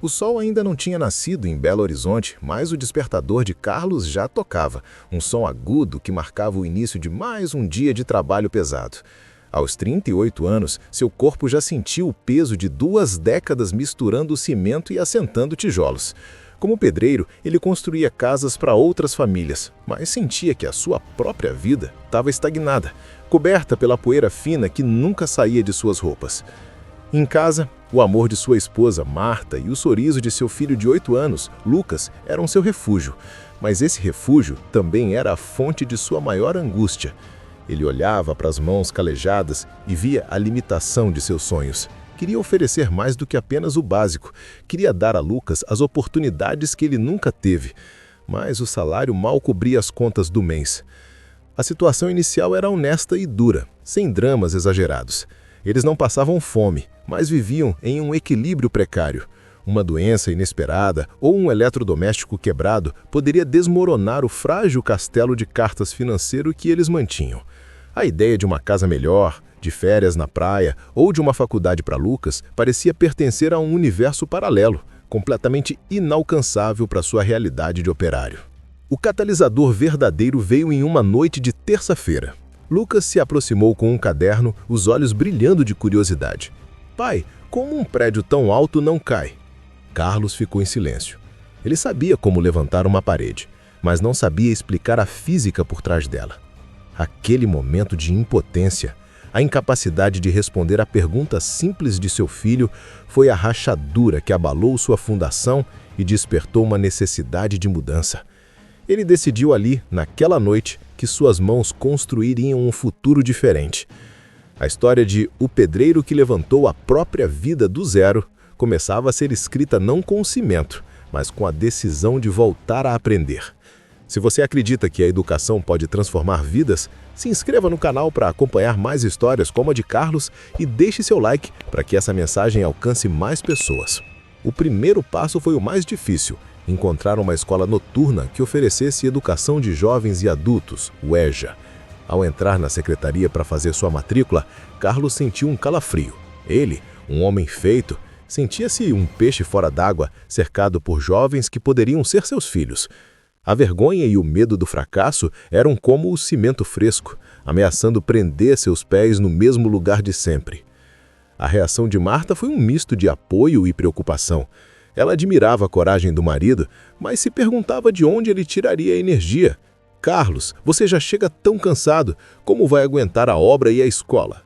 O sol ainda não tinha nascido em Belo Horizonte, mas o despertador de Carlos já tocava, um som agudo que marcava o início de mais um dia de trabalho pesado. Aos 38 anos, seu corpo já sentiu o peso de 2 décadas misturando o cimento e assentando tijolos. Como pedreiro, ele construía casas para outras famílias, mas sentia que a sua própria vida estava estagnada, coberta pela poeira fina que nunca saía de suas roupas. Em casa, o amor de sua esposa, Marta, e o sorriso de seu filho de 8 anos, Lucas, eram seu refúgio. Mas esse refúgio também era a fonte de sua maior angústia. Ele olhava para as mãos calejadas e via a limitação de seus sonhos. Queria oferecer mais do que apenas o básico. Queria dar a Lucas as oportunidades que ele nunca teve. Mas o salário mal cobria as contas do mês. A situação inicial era honesta e dura, sem dramas exagerados. Eles não passavam fome, mas viviam em um equilíbrio precário. Uma doença inesperada ou um eletrodoméstico quebrado poderia desmoronar o frágil castelo de cartas financeiro que eles mantinham. A ideia de uma casa melhor, de férias na praia ou de uma faculdade para Lucas parecia pertencer a um universo paralelo, completamente inalcançável para sua realidade de operário. O catalisador verdadeiro veio em uma noite de terça-feira. Lucas se aproximou com um caderno, os olhos brilhando de curiosidade. "Pai, como um prédio tão alto não cai?" Carlos ficou em silêncio. Ele sabia como levantar uma parede, mas não sabia explicar a física por trás dela. Aquele momento de impotência, a incapacidade de responder à pergunta simples de seu filho, foi a rachadura que abalou sua fundação e despertou uma necessidade de mudança. Ele decidiu ali, naquela noite, que suas mãos construiriam um futuro diferente. A história de O Pedreiro que Levantou a Própria Vida do Zero começava a ser escrita não com o cimento, mas com a decisão de voltar a aprender. Se você acredita que a educação pode transformar vidas, se inscreva no canal para acompanhar mais histórias como a de Carlos e deixe seu like para que essa mensagem alcance mais pessoas. O primeiro passo foi o mais difícil: encontrar uma escola noturna que oferecesse educação de jovens e adultos, o EJA. Ao entrar na secretaria para fazer sua matrícula, Carlos sentiu um calafrio. Ele, um homem feito, sentia-se um peixe fora d'água, cercado por jovens que poderiam ser seus filhos. A vergonha e o medo do fracasso eram como o cimento fresco, ameaçando prender seus pés no mesmo lugar de sempre. A reação de Marta foi um misto de apoio e preocupação. Ela admirava a coragem do marido, mas se perguntava de onde ele tiraria a energia. "Carlos, você já chega tão cansado, como vai aguentar a obra e a escola?"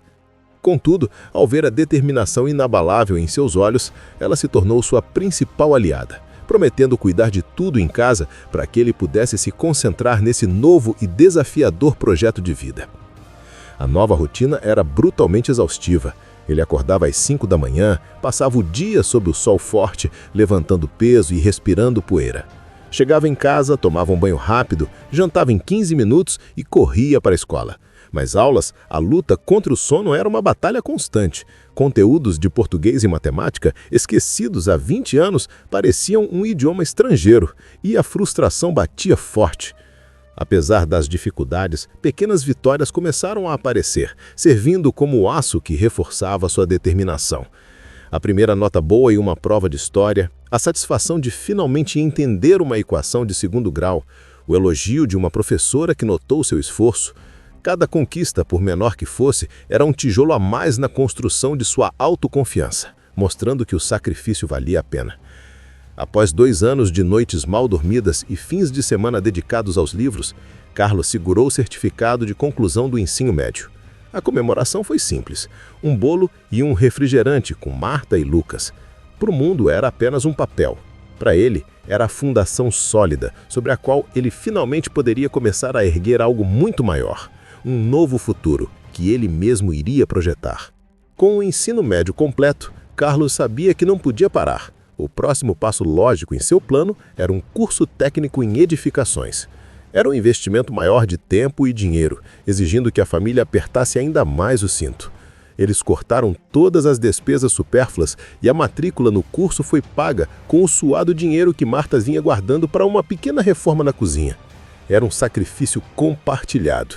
Contudo, ao ver a determinação inabalável em seus olhos, ela se tornou sua principal aliada, prometendo cuidar de tudo em casa para que ele pudesse se concentrar nesse novo e desafiador projeto de vida. A nova rotina era brutalmente exaustiva. Ele acordava às 5 da manhã, passava o dia sob o sol forte, levantando peso e respirando poeira. Chegava em casa, tomava um banho rápido, jantava em 15 minutos e corria para a escola. Mas aulas, a luta contra o sono era uma batalha constante. Conteúdos de português e matemática, esquecidos há 20 anos, pareciam um idioma estrangeiro, e a frustração batia forte. Apesar das dificuldades, pequenas vitórias começaram a aparecer, servindo como o aço que reforçava sua determinação. A primeira nota boa em uma prova de história, a satisfação de finalmente entender uma equação de 2º grau, o elogio de uma professora que notou seu esforço. Cada conquista, por menor que fosse, era um tijolo a mais na construção de sua autoconfiança, mostrando que o sacrifício valia a pena. Após 2 anos de noites mal dormidas e fins de semana dedicados aos livros, Carlos segurou o certificado de conclusão do ensino médio. A comemoração foi simples: um bolo e um refrigerante com Marta e Lucas. Para o mundo era apenas um papel. Para ele, era a fundação sólida, sobre a qual ele finalmente poderia começar a erguer algo muito maior. Um novo futuro, que ele mesmo iria projetar. Com o ensino médio completo, Carlos sabia que não podia parar. O próximo passo lógico em seu plano era um curso técnico em edificações. Era um investimento maior de tempo e dinheiro, exigindo que a família apertasse ainda mais o cinto. Eles cortaram todas as despesas supérfluas e a matrícula no curso foi paga com o suado dinheiro que Marta vinha guardando para uma pequena reforma na cozinha. Era um sacrifício compartilhado.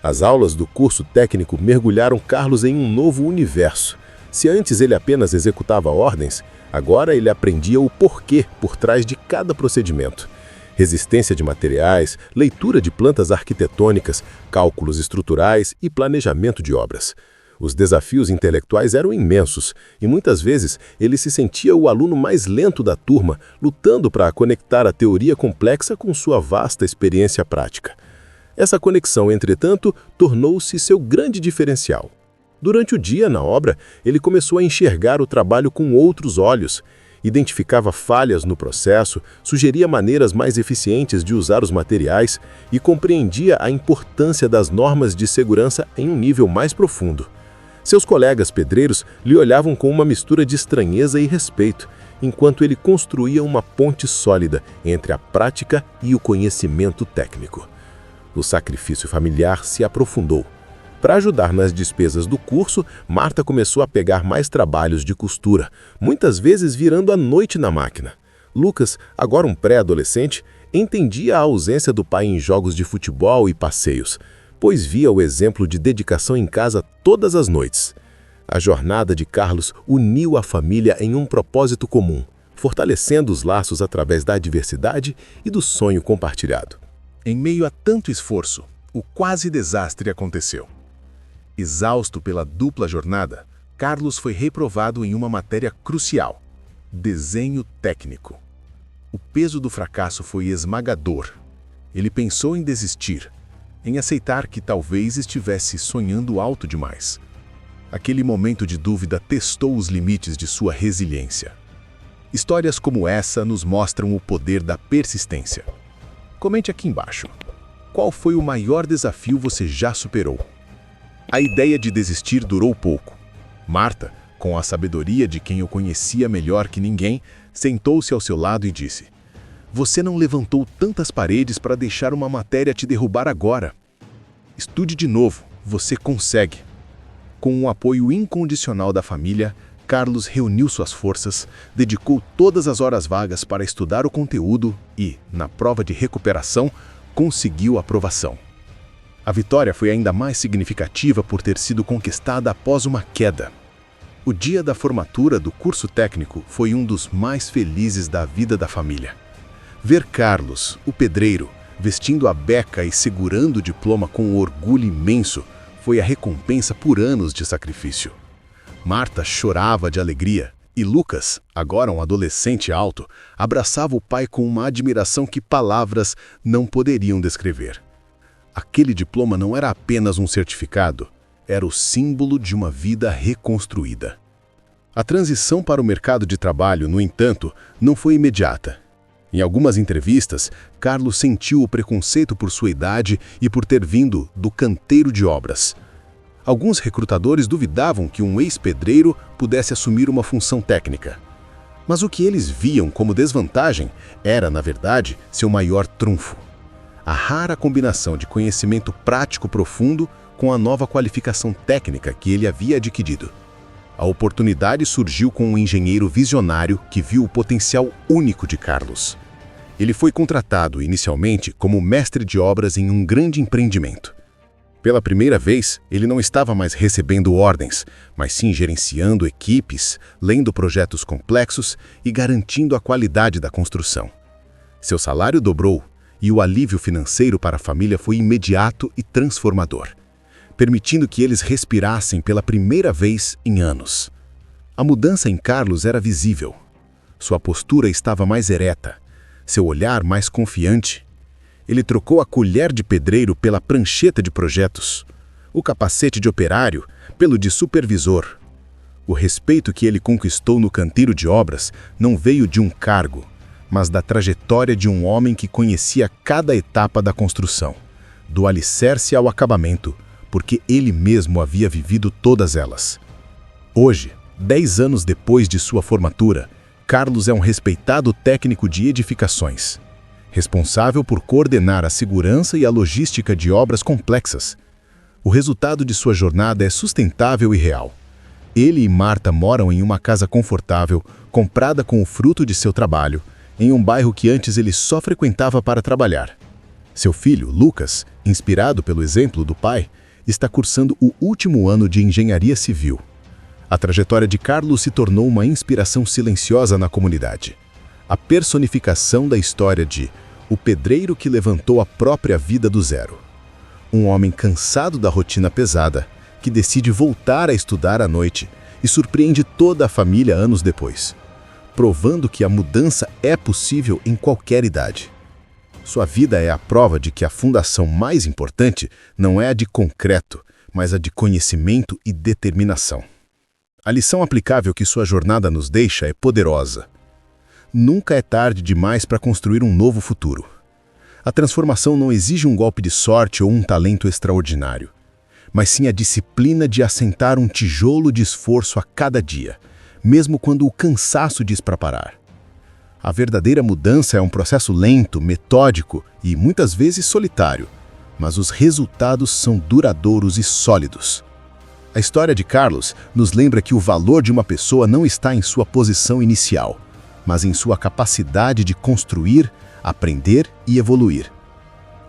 As aulas do curso técnico mergulharam Carlos em um novo universo. Se antes ele apenas executava ordens, Agora ele aprendia o porquê por trás de cada procedimento. Resistência de materiais, leitura de plantas arquitetônicas, cálculos estruturais e planejamento de obras. Os desafios intelectuais eram imensos e muitas vezes ele se sentia o aluno mais lento da turma, lutando para conectar a teoria complexa com sua vasta experiência prática. Essa conexão, entretanto, tornou-se seu grande diferencial. Durante o dia, na obra, ele começou a enxergar o trabalho com outros olhos. Identificava falhas no processo, sugeria maneiras mais eficientes de usar os materiais e compreendia a importância das normas de segurança em um nível mais profundo. Seus colegas pedreiros lhe olhavam com uma mistura de estranheza e respeito, enquanto ele construía uma ponte sólida entre a prática e o conhecimento técnico. O sacrifício familiar se aprofundou. Para ajudar nas despesas do curso, Marta começou a pegar mais trabalhos de costura, muitas vezes virando à noite na máquina. Lucas, agora um pré-adolescente, entendia a ausência do pai em jogos de futebol e passeios, pois via o exemplo de dedicação em casa todas as noites. A jornada de Carlos uniu a família em um propósito comum, fortalecendo os laços através da adversidade e do sonho compartilhado. Em meio a tanto esforço, o quase desastre aconteceu. Exausto pela dupla jornada, Carlos foi reprovado em uma matéria crucial: desenho técnico. O peso do fracasso foi esmagador. Ele pensou em desistir, em aceitar que talvez estivesse sonhando alto demais. Aquele momento de dúvida testou os limites de sua resiliência. Histórias como essa nos mostram o poder da persistência. Comente aqui embaixo. Qual foi o maior desafio você já superou? A ideia de desistir durou pouco. Marta, com a sabedoria de quem o conhecia melhor que ninguém, sentou-se ao seu lado e disse: "Você não levantou tantas paredes para deixar uma matéria te derrubar agora. Estude de novo, você consegue." Com o apoio incondicional da família, Carlos reuniu suas forças, dedicou todas as horas vagas para estudar o conteúdo e, na prova de recuperação, conseguiu aprovação. A vitória foi ainda mais significativa por ter sido conquistada após uma queda. O dia da formatura do curso técnico foi um dos mais felizes da vida da família. Ver Carlos, o pedreiro, vestindo a beca e segurando o diploma com um orgulho imenso, foi a recompensa por anos de sacrifício. Marta chorava de alegria e Lucas, agora um adolescente alto, abraçava o pai com uma admiração que palavras não poderiam descrever. Aquele diploma não era apenas um certificado, era o símbolo de uma vida reconstruída. A transição para o mercado de trabalho, no entanto, não foi imediata. Em algumas entrevistas, Carlos sentiu o preconceito por sua idade e por ter vindo do canteiro de obras. Alguns recrutadores duvidavam que um ex-pedreiro pudesse assumir uma função técnica. Mas o que eles viam como desvantagem era, na verdade, seu maior trunfo: a rara combinação de conhecimento prático profundo com a nova qualificação técnica que ele havia adquirido. A oportunidade surgiu com um engenheiro visionário que viu o potencial único de Carlos. Ele foi contratado inicialmente como mestre de obras em um grande empreendimento. Pela primeira vez, ele não estava mais recebendo ordens, mas sim gerenciando equipes, lendo projetos complexos e garantindo a qualidade da construção. Seu salário dobrou e o alívio financeiro para a família foi imediato e transformador, permitindo que eles respirassem pela primeira vez em anos. A mudança em Carlos era visível. Sua postura estava mais ereta, seu olhar mais confiante. Ele trocou a colher de pedreiro pela prancheta de projetos, o capacete de operário pelo de supervisor. O respeito que ele conquistou no canteiro de obras não veio de um cargo, mas da trajetória de um homem que conhecia cada etapa da construção, do alicerce ao acabamento, porque ele mesmo havia vivido todas elas. Hoje, 10 anos depois de sua formatura, Carlos é um respeitado técnico de edificações, responsável por coordenar a segurança e a logística de obras complexas. O resultado de sua jornada é sustentável e real. Ele e Marta moram em uma casa confortável, comprada com o fruto de seu trabalho, em um bairro que antes ele só frequentava para trabalhar. Seu filho, Lucas, inspirado pelo exemplo do pai, está cursando o último ano de engenharia civil. A trajetória de Carlos se tornou uma inspiração silenciosa na comunidade. A personificação da história de o pedreiro que levantou a própria vida do zero. Um homem cansado da rotina pesada, que decide voltar a estudar à noite e surpreende toda a família anos depois, provando que a mudança é possível em qualquer idade. Sua vida é a prova de que a fundação mais importante não é a de concreto, mas a de conhecimento e determinação. A lição aplicável que sua jornada nos deixa é poderosa. Nunca é tarde demais para construir um novo futuro. A transformação não exige um golpe de sorte ou um talento extraordinário, mas sim a disciplina de assentar um tijolo de esforço a cada dia, mesmo quando o cansaço diz para parar. A verdadeira mudança é um processo lento, metódico e muitas vezes solitário, mas os resultados são duradouros e sólidos. A história de Carlos nos lembra que o valor de uma pessoa não está em sua posição inicial, mas em sua capacidade de construir, aprender e evoluir.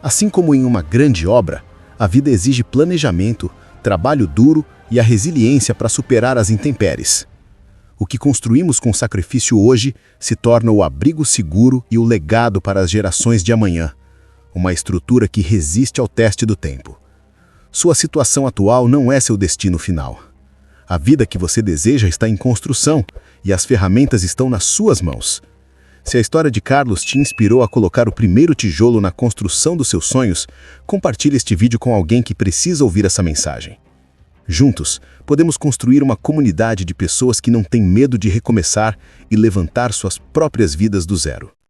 Assim como em uma grande obra, a vida exige planejamento, trabalho duro e a resiliência para superar as intempéries. O que construímos com sacrifício hoje se torna o abrigo seguro e o legado para as gerações de amanhã, uma estrutura que resiste ao teste do tempo. Sua situação atual não é seu destino final. A vida que você deseja está em construção e as ferramentas estão nas suas mãos. Se a história de Carlos te inspirou a colocar o primeiro tijolo na construção dos seus sonhos, compartilhe este vídeo com alguém que precisa ouvir essa mensagem. Juntos, podemos construir uma comunidade de pessoas que não têm medo de recomeçar e levantar suas próprias vidas do zero.